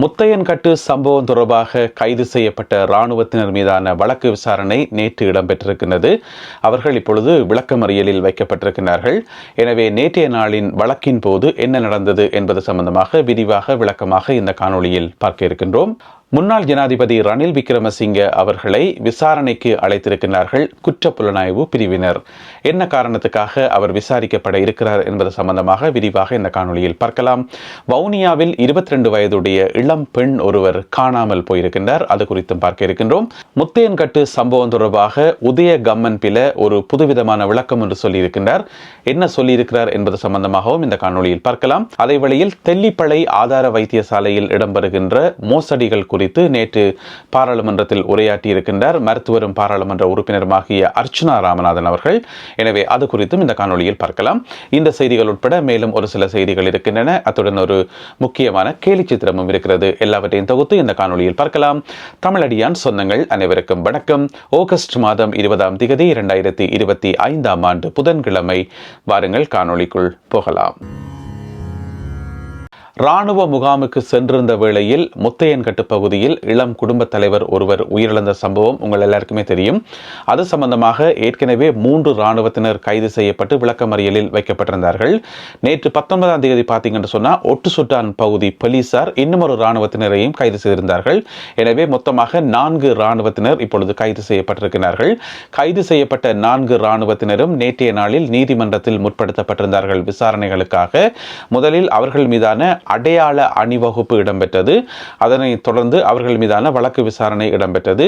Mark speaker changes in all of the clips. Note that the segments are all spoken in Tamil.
Speaker 1: முத்தையன்கட்டு சம்பவம் தொடர்பாக கைது செய்யப்பட்ட இராணுவத்தினர் மீதான வழக்கு விசாரணை நேற்று இடம்பெற்றிருக்கிறது. அவர்கள் இப்பொழுது விளக்கமறியலில் வைக்கப்பட்டிருக்கிறார்கள். எனவே நேற்றைய நாளின் வழக்கின் போது என்ன நடந்தது என்பது சம்பந்தமாக விரிவாக விளக்கமாக இந்த காணொளியில் பார்க்க இருக்கின்றோம். முன்னாள் ஜனாதிபதி ரணில் விக்ரமசிங்க அவர்களை விசாரணைக்கு அழைத்திருக்கிறார்கள் குற்றப்புலனாய்வு பிரிவினர். என்ன காரணத்துக்காக அவர் விசாரிக்கப்பட இருக்கிறார் என்பது சம்பந்தமாக விரிவாக இந்த காணொளியில் பார்க்கலாம். வவுனியாவில் 22 வயதுடைய இளம் பெண் ஒருவர் காணாமல் போயிருக்கின்றார். அது குறித்தும் பார்க்க இருக்கின்றோம். முத்தையன்கட்டு சம்பவம் தொடர்பாக உதய கம்மன் பில ஒரு புதுவிதமான விளக்கம் என்று சொல்லியிருக்கின்றார். என்ன சொல்லியிருக்கிறார் என்பது சம்பந்தமாகவும் இந்த காணொளியில் பார்க்கலாம். அதே வழியில் தெல்லிப்பளை ஆதார வைத்தியசாலையில் இடம்பெறுகின்ற மோசடிகள் குறித்து நேற்று பாராளுமன்றத்தில் உரையாற்றியிருக்கின்றார் மருத்துவரும் பாராளுமன்ற உறுப்பினருமாகிய அர்ச்சுனா ராமநாதன் அவர்கள். எனவே அது குறித்தும் இந்த காணொளியில் பார்க்கலாம். இந்த செய்திகள் உட்பட மேலும் ஒரு சில செய்திகள் இருக்கின்றன. அத்துடன் ஒரு முக்கியமான கேலி சித்திரமும் இருக்கிறது. எல்லாவற்றையும் தொகுத்து இந்த காணொளியில் பார்க்கலாம். தமிழடியான் சொந்தங்கள் அனைவருக்கும் வணக்கம். ஆகஸ்ட் மாதம் 20ஆம் தேதி 2025ஆம் ஆண்டு புதன்கிழமை. வாருங்கள் காணொளிக்குள் போகலாம். இராணுவ முகாமுக்கு சென்றிருந்த வேளையில் முத்தையன்கட்டு பகுதியில் இளம் குடும்பத் தலைவர் ஒருவர் உயிரிழந்த சம்பவம் உங்கள் எல்லாருக்குமே தெரியும். அது சம்பந்தமாக ஏற்கனவே 3 இராணுவத்தினர் கைது செய்யப்பட்டு விளக்கமறியலில் வைக்கப்பட்டிருந்தார்கள். நேற்று 19ஆம் தேதி பார்த்தீங்கன்னு சொன்னால் ஒட்டுசுட்டான் பகுதி போலீசார் இன்னும் ஒரு இராணுவத்தினரையும் கைது செய்திருந்தார்கள். எனவே மொத்தமாக 4 இராணுவத்தினர் இப்பொழுது கைது செய்யப்பட்டிருக்கிறார்கள். கைது செய்யப்பட்ட 4 இராணுவத்தினரும் நேற்றைய நாளில் நீதிமன்றத்தில் முற்படுத்தப்பட்டிருந்தார்கள் விசாரணைகளுக்காக. முதலில் அவர்கள் மீதான அடையாள அணிவகுப்பு இடம்பெற்றது. அதனைத் தொடர்ந்து அவர்கள் மீதான வழக்கு விசாரணை இடம்பெற்றது.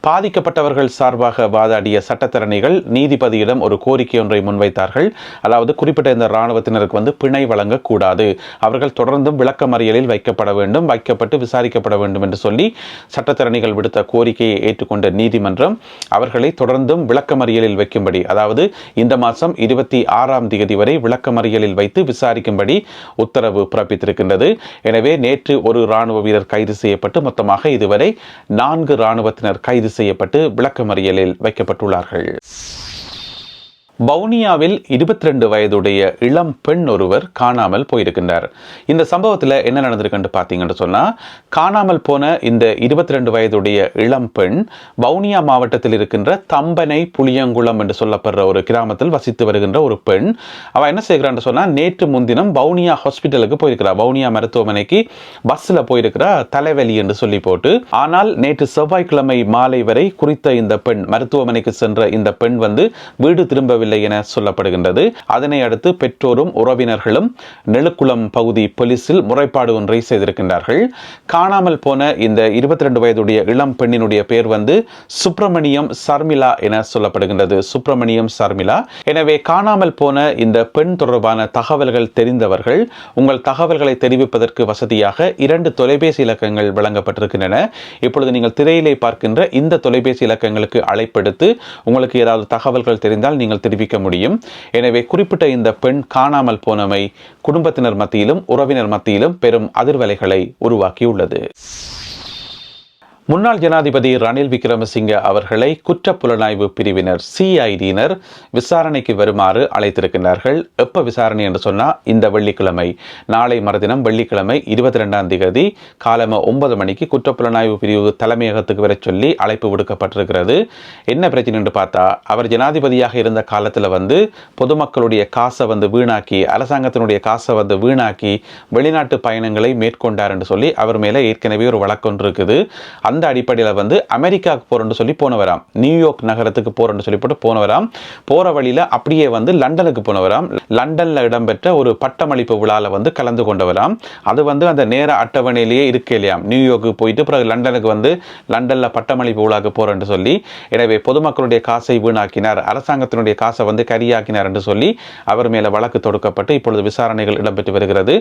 Speaker 1: பாதிக்கப்பட்டவர்கள் சார்பாக வாதாடிய சட்டத்தரணிகள் நீதிபதியிடம் ஒரு கோரிக்கை ஒன்றை முன்வைத்தார்கள். அதாவது குறிப்பிட்ட இந்த இராணுவத்தினருக்கு பிணை வழங்கக்கூடாது, அவர்கள் தொடர்ந்தும் விளக்கமறியலில் வைக்கப்பட வேண்டும், வைக்கப்பட்டு விசாரிக்கப்பட வேண்டும் என்று சொல்லி சட்டத்தரணிகள் விடுத்த கோரிக்கையை ஏற்றுக்கொண்ட நீதிமன்றம் அவர்களை தொடர்ந்தும் விளக்கமறியலில் வைக்கும்படி, அதாவது இந்த மாதம் 26ஆம் தேதி வரை விளக்கமறியலில் வைத்து விசாரிக்கும்படி உத்தரவு பிறப்பித்திருக்கின்றது. எனவே நேற்று ஒரு இராணுவ வீரர் கைது செய்யப்பட்டு மொத்தமாக இதுவரை 4 இராணுவத்தினர் கைது செய்யப்பட்டு விளக்கமறியலில் வைக்கப்பட்டுள்ளார்கள். வவுனியாவில் 22 வயதுடைய இளம் பெண் ஒருவர் காணாமல் போயிருக்கின்றார். இந்த சம்பவத்தில் என்ன நடந்திருக்குன்னு பார்த்தீங்கன்னு சொன்னால், காணாமல் போன இந்த 22 வயதுடைய இளம் பெண் வவுனியா மாவட்டத்தில் இருக்கின்ற தம்பனை புளியங்குளம் என்று சொல்லப்படுற ஒரு கிராமத்தில் வசித்து வருகின்ற ஒரு பெண். அவள் என்ன செய்கிறான்னு சொன்னால், நேற்று முன்தினம் வவுனியா ஹாஸ்பிட்டலுக்கு போயிருக்கிறார். வவுனியா மருத்துவமனைக்கு பஸ்ஸில் போயிருக்கிறா, தலைவலி என்று சொல்லி போட்டு. ஆனால் நேற்று செவ்வாய்க்கிழமை மாலை வரை குறித்த இந்த பெண் மருத்துவமனைக்கு சென்ற இந்த பெண் வீடு திரும்பவில்லை என சொல்லப்படுகின்றது. அதனை அடுத்து பெற்றோரும் உறவினர்களும் நெழுக்குளம் பகுதி போலீசில் முறைப்பாடு ஒன்றை செய்திருக்கின்றார்கள். காணாமல் போன இந்த 22 வயதுடைய இளம் பெண்ணினுடைய பெயர் சுப்பிரமணியம் சர்மிளா என சொல்லப்படுகின்றது. சுப்பிரமணியம் சர்மிளா. எனவே காணாமல் போன இந்த பெண் தொடர்பான தகவல்கள் தெரிந்தவர்கள் உங்கள் தகவல்களை தெரிவிப்பதற்கு வசதியாக 2 தொலைபேசி இலக்கங்கள் வழங்கப்பட்டிருக்கின்றன. இப்பொழுது நீங்கள் திரையிலே பார்க்கின்ற இந்த தொலைபேசி இலக்கங்களுக்கு அழைப்பெடுத்து உங்களுக்கு ஏதாவது தகவல்கள் தெரிந்தால் நீங்கள் தெரிவிக்க முடியும். எனவே குறிப்பிட்ட இந்த பெண் காணாமல் போனமை குடும்பத்தினர் மத்தியிலும் உறவினர் மத்தியிலும் பெரும் அதிர்வலைகளை உருவாக்கியுள்ளது. முன்னாள் ஜனாதிபதி ரணில் விக்ரமசிங்க அவர்களை குற்றப்புலனாய்வு பிரிவினர் CIDயினர் விசாரணைக்கு வருமாறு அழைத்திருக்கிறார்கள். எப்ப விசாரணை என்று சொன்னால், இந்த வெள்ளிக்கிழமை, நாளை மறுதினம் வெள்ளிக்கிழமை 22ஆம் தேதி காலம 9 மணிக்கு குற்றப்புலனாய்வு பிரிவு தலைமையகத்துக்கு வர சொல்லி அழைப்பு விடுக்கப்பட்டிருக்கிறது. என்ன பிரச்சனை என்று பார்த்தா, அவர் ஜனாதிபதியாக இருந்த காலத்தில் பொதுமக்களுடைய காசை வீணாக்கி, அரசாங்கத்தினுடைய காசை வீணாக்கி வெளிநாட்டு பயணங்களை மேற்கொண்டார் என்று சொல்லி அவர் மேலே ஏற்கனவே ஒரு வழக்கு இருக்குது. அந்த அடிப்படையில் அமெரிக்காவுக்கு போறேன்னு சொல்லி போனவராம், நியூயார்க் நகரத்துக்கு போறேன்னு சொல்லி போனவராம். போற வழியில அப்படியே லண்டனுக்கு போனவராம். லண்டன்ல இடம்பெற்ற ஒரு பட்டமளிப்பு விழால கலந்து கொண்டவராம். அது அந்த நேர அட்டவணையிலேயே இருக்கலையாம். நியூயார்க்கு போயிட்டு பிறகு லண்டனுக்கு லண்டன்ல பட்டமளிப்பு விழாக்கு போறேன்னு சொல்லி. எனவே பொதுமக்களுடைய காசை வீணாக்கினார், அரசாங்கத்தினுடைய காசை கரியாக்கினார் என்று சொல்லி அவர் மேல வழக்கு தொடுக்கப்பட்டு இப்பொழுது விசாரணைகள் இடம்பெற்று வருகிறது.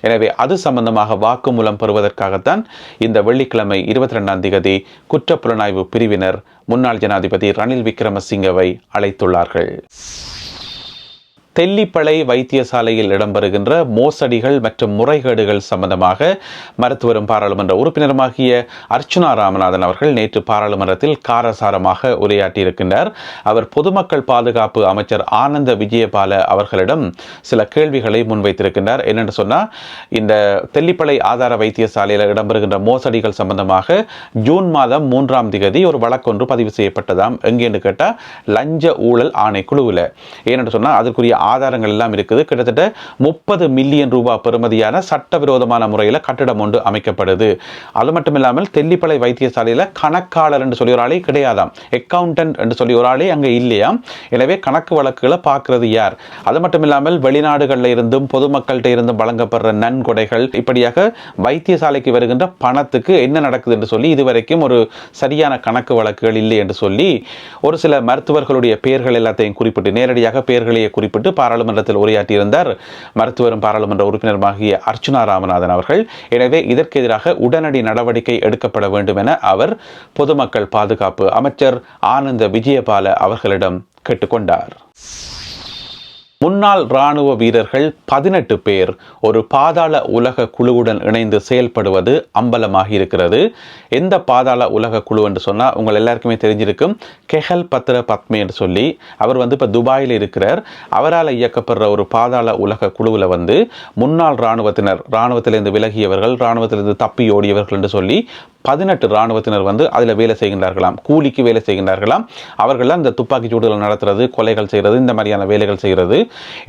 Speaker 1: எனவே அது சம்பந்தமாக வாக்குமூலம் பெறுவதற்காகத்தான் இந்த வெள்ளிக்கிழமை 22ஆம் தேதி குற்றப்புலனாய்வு பிரிவினர் முன்னாள் ஜனாதிபதி ரணில் விக்ரமசிங்கவை அழைத்துள்ளார்கள். தெல்லிப்பளை வைத்தியசாலையில் இடம்பெறுகின்ற மோசடிகள் மற்றும் முறைகேடுகள் சம்பந்தமாக மருத்துவரும் பாராளுமன்ற உறுப்பினருமாகிய அர்ச்சுனா ராமநாதன் அவர்கள் நேற்று பாராளுமன்றத்தில் காரசாரமாக உரையாற்றியிருக்கின்றார். அவர் பொதுமக்கள் பாதுகாப்பு அமைச்சர் ஆனந்த விஜயபால அவர்களிடம் சில கேள்விகளை முன்வைத்திருக்கின்றார். என்னென்று சொன்னால், இந்த தெல்லிப்பளை ஆதார வைத்தியசாலையில் இடம்பெறுகின்ற மோசடிகள் சம்பந்தமாக ஜூன் மாதம் 3ஆம் தேதி ஒரு வழக்கொன்று பதிவு செய்யப்பட்டதாம். எங்கேன்னு கேட்டால் லஞ்ச ஊழல் ஆணைக்குழுவில். ஏனென்று சொன்னால் அதற்குரிய ஆதாரங்கள் எல்லாம் இருக்குது. கிட்டத்தட்ட 30 மில்லியன் ரூபாய் பெறுமதியான சட்டவிரோதமான முறையில் கட்டிடம் ஒன்று அமைக்கப்படுது. அது மட்டும் இல்லாமல் தெல்லிப்பளை வைத்தியசாலையில் கணக்காளர் என்று சொல்லி ஒரு ஆளே கிடையாதாம். அக்கவுண்டன்ட் என்று சொல்லி ஒரு ஆளே அங்கே இல்லையாம். எனவே கணக்கு வழக்குகளை பார்க்கிறது யார்? அது மட்டும் இல்லாமல் வெளிநாடுகளில் இருந்தும் பொதுமக்கள்கிட்ட இருந்தும் வழங்கப்படுற நன்கொடைகள், இப்படியாக வைத்தியசாலைக்கு வருகின்ற பணத்துக்கு என்ன நடக்குது என்று சொல்லி இதுவரைக்கும் ஒரு சரியான கணக்கு வழக்குகள் இல்லை என்று சொல்லி ஒரு சில மருத்துவர்களுடைய பெயர்கள் எல்லாத்தையும் குறிப்பிட்டு, நேரடியாக பெயர்களையே குறிப்பிட்டு பாராளுமன்றத்தில் உரையாற்றியிருந்தார் மருத்துவரும் பாராளுமன்ற உறுப்பினருமாகிய அர்ச்சுனா ராமநாதன் அவர்கள். எனவே இதற்கு எதிராக உடனடி நடவடிக்கை எடுக்கப்பட வேண்டும் என அவர் பொதுமக்கள் பாதுகாப்பு அமைச்சர் ஆனந்த விஜயபால அவர்களிடம் கேட்டுக்கொண்டார். முன்னாள் இராணுவ வீரர்கள் 18 பேர் ஒரு பாதாள உலக குழுவுடன் இணைந்து செயல்படுவது அம்பலமாகி இருக்கிறது. எந்த பாதாள உலக குழு என்று சொன்னால் உங்கள் எல்லாருக்குமே தெரிஞ்சிருக்கும். கெஹல் பத்ர பத்மே என்று சொல்லி அவர் இப்போ துபாயில் இருக்கிறார். அவரால் இயக்கப்படுற ஒரு பாதாள உலக குழுவில் முன்னாள் இராணுவத்தினர், இராணுவத்திலிருந்து விலகியவர்கள், இராணுவத்திலிருந்து தப்பி ஓடியவர்கள் என்று சொல்லி 18 இராணுவத்தினர் அதில் வேலை செய்கின்றார்களாம். கூலிக்கு வேலை செய்கின்றார்களாம். அவர்கள் இந்த துப்பாக்கி சூடுகள் நடத்துறது, கொலைகள் செய்கிறது, இந்த மாதிரியான வேலைகள் செய்கிறது.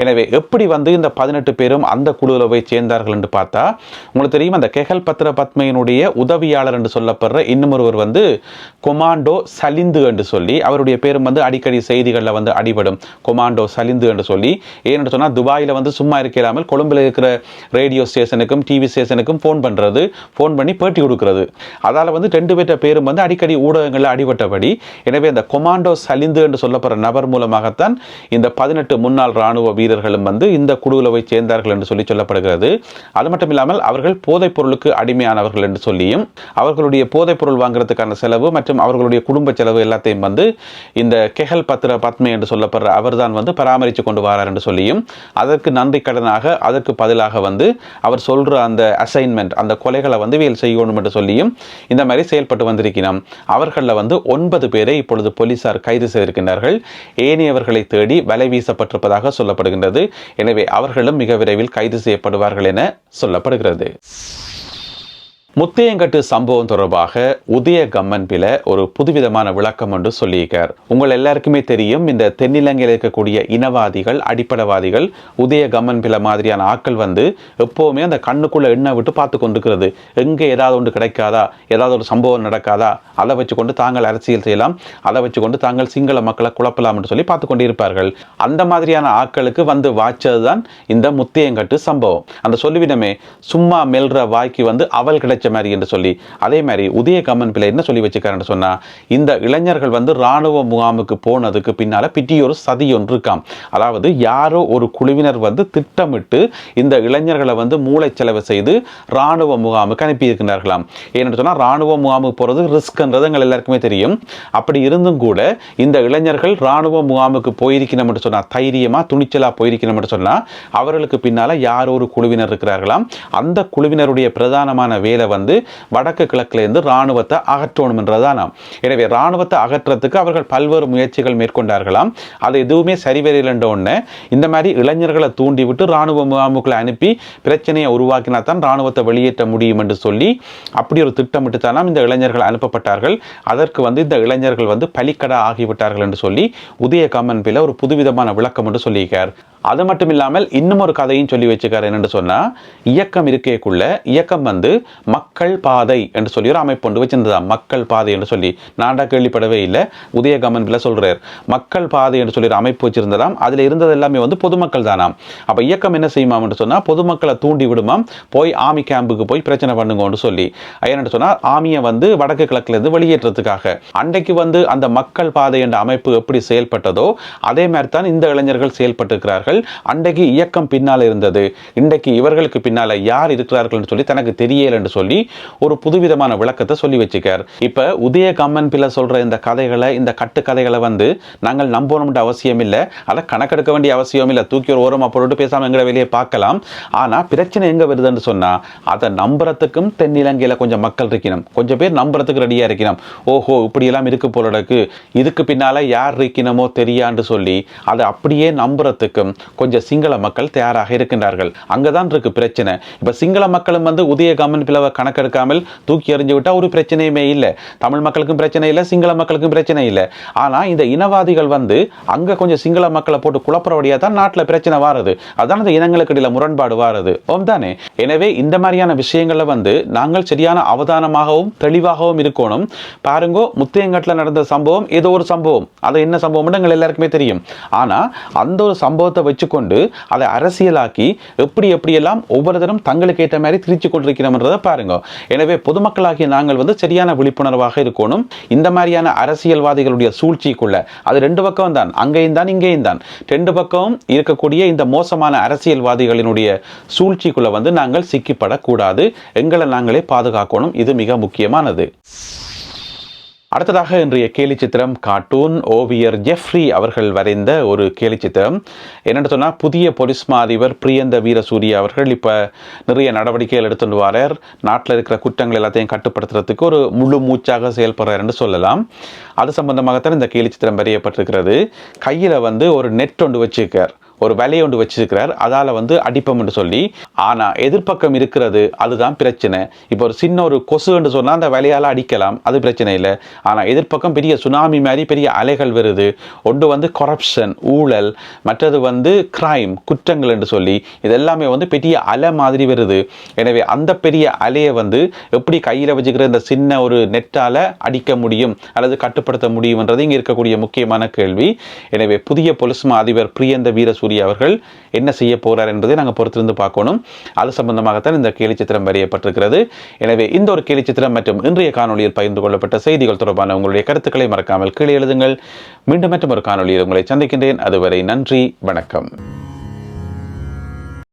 Speaker 1: எனவே எப்படி இந்த 18 பேரும் அந்த குழுவில் போய் சேர்ந்தார்கள் என்று பார்த்தா, உங்களுக்கு தெரியும், அந்த கெஹல் பத்ர பத்மையினுடைய உதவியாளர் என்று சொல்லப்படுற இன்னும் ஒருவர் கொமாண்டோ சலிந்து என்று சொல்லி, அவருடைய பேரும் அடிக்கடி செய்திகளில் அடிபடும். கொமாண்டோ சலிந்து என்று சொல்லி, ஏன்னு சொன்னால் துபாயில் சும்மா இருக்காமல் கொழும்பில் இருக்கிற ரேடியோ ஸ்டேஷனுக்கும் டிவி ஸ்டேஷனுக்கும் ஃபோன் பண்ணுறது, ஃபோன் பண்ணி பேட்டி கொடுக்கிறது. அதால் 2 பேர்ட்ட பேரும் அடிக்கடி ஊடகங்களில் அடிபட்டபடி. எனவே அந்த கொமாண்டோ சலிந்து என்று சொல்லப்படுற நபர் மூலமாகத்தான் இந்த 18 முன்னாள் இராணுவ வீரர்களும் இந்த குழுவில் போய் சேர்ந்தார்கள் என்று சொல்லி சொல்லப்படுகிறது. அது மட்டும் இல்லாமல் அவர்கள் போதைப் பொருளுக்கு அடிமையானவர்கள் என்று சொல்லியும், அவர்களுடைய போதைப் பொருள் வாங்குறதுக்கான செலவு மற்றும் அவர்களுடைய குடும்ப செலவு எல்லாத்தையும் இந்த கெஹல் பத்ர பத்மே என்று சொல்லப்படுற அவர் தான் பராமரித்து கொண்டு வரார் என்று சொல்லியும், அதற்கு நன்றி கடனாக அதற்கு பதிலாக அவர் சொல்ற அந்த அசைன்மெண்ட், அந்த கொலைகளை வேல் செய்யணும் என்று சொல்லியும் இந்த மாதிரி செயல்பட்டு வந்திருக்கிறோம். அவர்களில் 9 பேரை இப்பொழுது போலீசார் கைது செய்திருக்கின்றார்கள். ஏனையவர்களை தேடி வலை வீசப்பட்டிருப்பதாக சொல்லப்படுகின்றது. எனவே அவர்களும் மிக விரைவில் கைது செய்யப்படுவார்கள் என சொல்லப்படுகிறது. முத்தையங்கட்டு சம்பவம் தொடர்பாக உதய கம்மன்பில ஒரு புதுவிதமான விளக்கம் ஒன்று சொல்லியிருக்கார். உங்கள் எல்லாருக்குமே தெரியும், இந்த தென்னிலங்கையில் இருக்கக்கூடிய இனவாதிகள், அடிப்படைவாதிகள், உதய கம்மன்பில மாதிரியான ஆட்கள் எப்போவுமே அந்த கண்ணுக்குள்ள எண்ணெய் விட்டு பார்த்து கொண்டிருக்கிறது. எங்கே ஏதாவது ஒன்று கிடைக்காதா, ஏதாவது ஒரு சம்பவம் நடக்காதா, அதை வச்சுக்கொண்டு தாங்கள் அரசியல் செய்யலாம், அதை வச்சுக்கொண்டு தாங்கள் சிங்கள மக்களை குழப்பலாம் என்று சொல்லி பார்த்து கொண்டிருப்பார்கள். அந்த மாதிரியான ஆட்களுக்கு வாய்ச்சதுதான் இந்த முத்தையங்கட்டு சம்பவம். அந்த சொல்லுவிடமே சும்மா மெல்ற வாய்க்கு அவள் கிடைச்ச மாதிரி என்று சொல்லி, அதே மாதிரி உதய கம்மன் பிள்ளை என்ன சொல்லி வச்சுக்காருன்னு சொன்னா, இந்த இளைஞர்கள் ராணுவ முகாமுக்கு போனதுக்கு பின்னால பிட்டியொரு சதி ஒன்று இருக்காம். அதாவது யாரோ ஒரு குழுவினர் திட்டமிட்டு இந்த இளைஞர்களை மூளை செலவு செய்து ராணுவ முகாமுக்கு அனுப்பி இருக்கின்றார்களாம். ஏன்னு சொன்னா ராணுவ முகாமுக்கு போறது ரிஸ்க்ன்றது எங்கள் எல்லாருக்குமே தெரியும். அப்படி இருந்தும் கூட இந்த இளைஞர்கள் ராணுவ முகாமுக்கு போயிருக்கணும் என்று சொன்னா, தைரியமா துணிச்சலா போயிருக்கணும் என்று சொன்னா, அவர்களுக்கு பின்னால யாரோ ஒரு குழுவினர் இருக்கிறார்களாம். அந்த குழுவினருடைய பிரதானமான வேலை வடக்கு கிழக்கிலிருந்து ராணுவத்தை அகற்றணும் என்றதானாம். எனவே ராணுவத்தை அகற்றத்துக்கு அவர்கள் பல்வேறு முயற்சிகள் மேற்கொண்டார்களாம். அது எதுவுமே சரிவரையில் உடனே இந்த மாதிரி இளைஞர்களை தூண்டிவிட்டு ராணுவ முகாமுக்களை அனுப்பி பிரச்சனையை உருவாக்கினா தான் ராணுவத்தை வெளியேற்ற முடியும் என்று சொல்லி அப்படி ஒரு திட்டமிட்டு தானாம் இந்த இளைஞர்கள் அனுப்பப்பட்டார்கள். அதற்கு இந்த இளைஞர்கள் பலிக்கடா ஆகிவிட்டார்கள் என்று சொல்லி உதய கம்மன் பிள்ளை ஒரு புதுவிதமான விளக்கம் என்று சொல்லியிருக்கார். அது மட்டும் இல்லாமல் இன்னும் ஒரு கதையும் சொல்லி வச்சுக்கார். என்னென்று சொன்னா, இயக்கம் இருக்கேக்குள்ள இயக்கம் மக்கள் பாதை என்று சொல்லி ஒரு அமைப்பு ஒன்று வச்சிருந்ததா. மக்கள் பாதை என்று சொல்லி நாடா கேள்விப்படவே இல்லை. உதய கம்மன் பிள்ளை சொல்றார், மக்கள் பாதை என்று சொல்லி ஒரு அமைப்பு வச்சிருந்ததாம். அதுல இருந்தது எல்லாமே பொதுமக்கள் தானாம். அப்ப இயக்கம் என்ன செய்யுமாம் என்று சொன்னா, பொதுமக்களை தூண்டி விடுமாம், போய் ஆர்மி கேம்புக்கு போய் பிரச்சனை பண்ணுங்கன்னு சொல்லி. ஏன்னு சொன்னா, ஆர்மியை வடக்கு கிழக்குல இருந்து வெளியேற்றத்துக்காக அன்றைக்கு அந்த மக்கள் பாதை என்ற அமைப்பு எப்படி செயல்பட்டதோ அதே மாதிரி தான் இந்த இளைஞர்கள் செயல்பட்டு இருக்கிறார்கள். மக்கள் அன்றைக்கு இயக்கம் பின்னால் இருந்தது, இன்றைக்கு இவர்களுக்கு பின்னால யார் இருக்கிறார்கள் சொல்லி தனக்கு தெரியல என்று சொல்லி ஒரு புதுவிதமான விளக்கத்தை சொல்லி வச்சுக்கார். இப்ப உதய கம்மன் பிள்ளை சொல்ற இந்த கதைகளை, இந்த கட்டுக்கதைகளை நாங்கள் நம்பணும்ன்ற அவசியம் இல்லை, அதை கணக்கெடுக்க வேண்டிய அவசியம் இல்லை, தூக்கி ஒரு ஓரமா போட்டு பேசாம எங்களை வெளியே பார்க்கலாம். ஆனா பிரச்சனை எங்க வருதுன்னு சொன்னா அதை நம்புறதுக்கும் தென்னிலங்கையில கொஞ்சம் மக்கள் இருக்கணும், கொஞ்சம் பேர் நம்புறதுக்கு ரெடியா இருக்கணும். ஓஹோ இப்படி எல்லாம் இருக்கு போலக்கு, இதுக்கு பின்னால யார் இருக்கணுமோ தெரியான்னு சொல்லி அதை அப்படியே நம்புறதுக்கும் கொஞ்சம் சிங்கள மக்கள் தயாராக இருக்கின்றார்கள். அங்கதான் இருக்கு பிரச்சனை. இப்ப சிங்கள மக்களும் உதய கம்மன் பிளவை கணக்கெடுக்காமல் தூக்கி எறிஞ்சு விட்டா ஒரு பிரச்சனையுமே இல்லை, தமிழ் மக்களுக்கும் பிரச்சனை இல்லை, சிங்கள மக்களுக்கும் பிரச்சனை இல்லை. ஆனா இந்த இனவாதிகள் அங்க கொஞ்சம் சிங்கள மக்களை போட்டு குழப்பறபடியா தான் நாட்டில் பிரச்சனை வாருது. அதான் இந்த இனங்களுக்கு இடையில முரண்பாடு வாருது. தானே. எனவே இந்த மாதிரியான விஷயங்கள்ல நாங்கள் சரியான அவதானமாகவும் தெளிவாகவும் இருக்கணும். பாருங்க, முத்தையங்காட்டில் நடந்த சம்பவம் ஏதோ ஒரு சம்பவம், அது என்ன சம்பவம் எங்கள் எல்லாருக்குமே தெரியும். ஆனா அந்த ஒரு சம்பவத்தை வச்சுக்கொண்டு அதை அரசியலாக்கி எப்படியெல்லாம் ஒவ்வொரு தரம் தங்களுக்கு ஏற்ற மாதிரி திரிச்சு கொண்டிருக்கிறோம்ன்றதை பாருங்க. எனவே பொதுமக்களாகிய நாங்கள் சரியான விழிப்புணர்வாக இருக்கணும். இந்த மாதிரியான அரசியல்வாதிகளுடைய சூழ்ச்சிக்குள்ள அது ரெண்டு பக்கம் தான், அங்கேயும் தான் இங்கேயும் தான், ரெண்டு பக்கம் இருக்கக்கூடிய இந்த மோசமான அரசியல்வாதிகளினுடைய சூழ்ச்சிக்குள்ள நாங்கள் சிக்கிப்படக்கூடாது. எங்களை நாங்களே பாதுகாக்கணும். இது மிக முக்கியமானது. அடுத்ததாக இன்றைய கேலி சித்திரம் கார்ட்டூன் ஓவியர் ஜெஃப்ரி அவர்கள் வரைந்த ஒரு கேலி சித்திரம். என்னென்னு சொன்னால், புதிய போலீஸ் மா அதிபர் பிரியந்த வீரசூரிய அவர்கள் இப்போ நிறைய நடவடிக்கைகள் எடுத்துட்டு வரார். நாட்டில் இருக்கிற குற்றங்கள் எல்லாத்தையும் கட்டுப்படுத்துறதுக்கு ஒரு முழு மூச்சாக செயல்படுறார் என்று சொல்லலாம். அது சம்பந்தமாகத்தான் இந்த கேலி சித்திரம் வரையப்பட்டிருக்கிறது. கையில் ஒரு நெட் ஒன்று வச்சிருக்கார், ஒரு வலையை ஒன்று வச்சிருக்கிறார், அதால் அடிப்பம் என்று சொல்லி. ஆனால் எதிர்ப்பக்கம் இருக்கிறது அதுதான் பிரச்சனை. இப்போ ஒரு சின்ன ஒரு கொசு என்று சொன்னால் அந்த வலையால் அடிக்கலாம், அது பிரச்சனை இல்லை. ஆனால் எதிர்ப்பக்கம் பெரிய சுனாமி மாதிரி பெரிய அலைகள் வருது. ஒன்று கரப்ஷன், ஊழல், மற்றது கிரைம், குற்றங்கள் என்று சொல்லி இதெல்லாமே பெரிய அலை மாதிரி வருது. எனவே அந்த பெரிய அலையை எப்படி கையில் வச்சுக்கிற இந்த சின்ன ஒரு நெட்டால் அடிக்க முடியும் அல்லது கட்டுப்படுத்த முடியும்ன்றது இங்கே இருக்கக்கூடிய முக்கியமான கேள்வி. எனவே புதிய போலீஸ் மா அதிபர் பிரியந்த வீரசூரிய அவர்கள் என்ன செய்ய போறார் என்பதை நாங்கள் பொறுத்திருந்து பார்க்கணும். அது சம்பந்தமாகத்தான் இந்த கேலி சித்திரம் வரையப்பட்டிருக்கிறது. எனவே இந்த ஒரு கேலி சித்திரம் மற்றும் இன்றைய காணொலியில் பகிர்ந்து கொள்ளப்பட்ட செய்திகள் தொடர்பான உங்களுடைய கருத்துக்களை மறக்காமல் கீழே எழுதுங்கள். மீண்டும் மற்றும் ஒரு காணொலியில் உங்களை சந்திக்கின்றேன். அதுவரை நன்றி, வணக்கம்.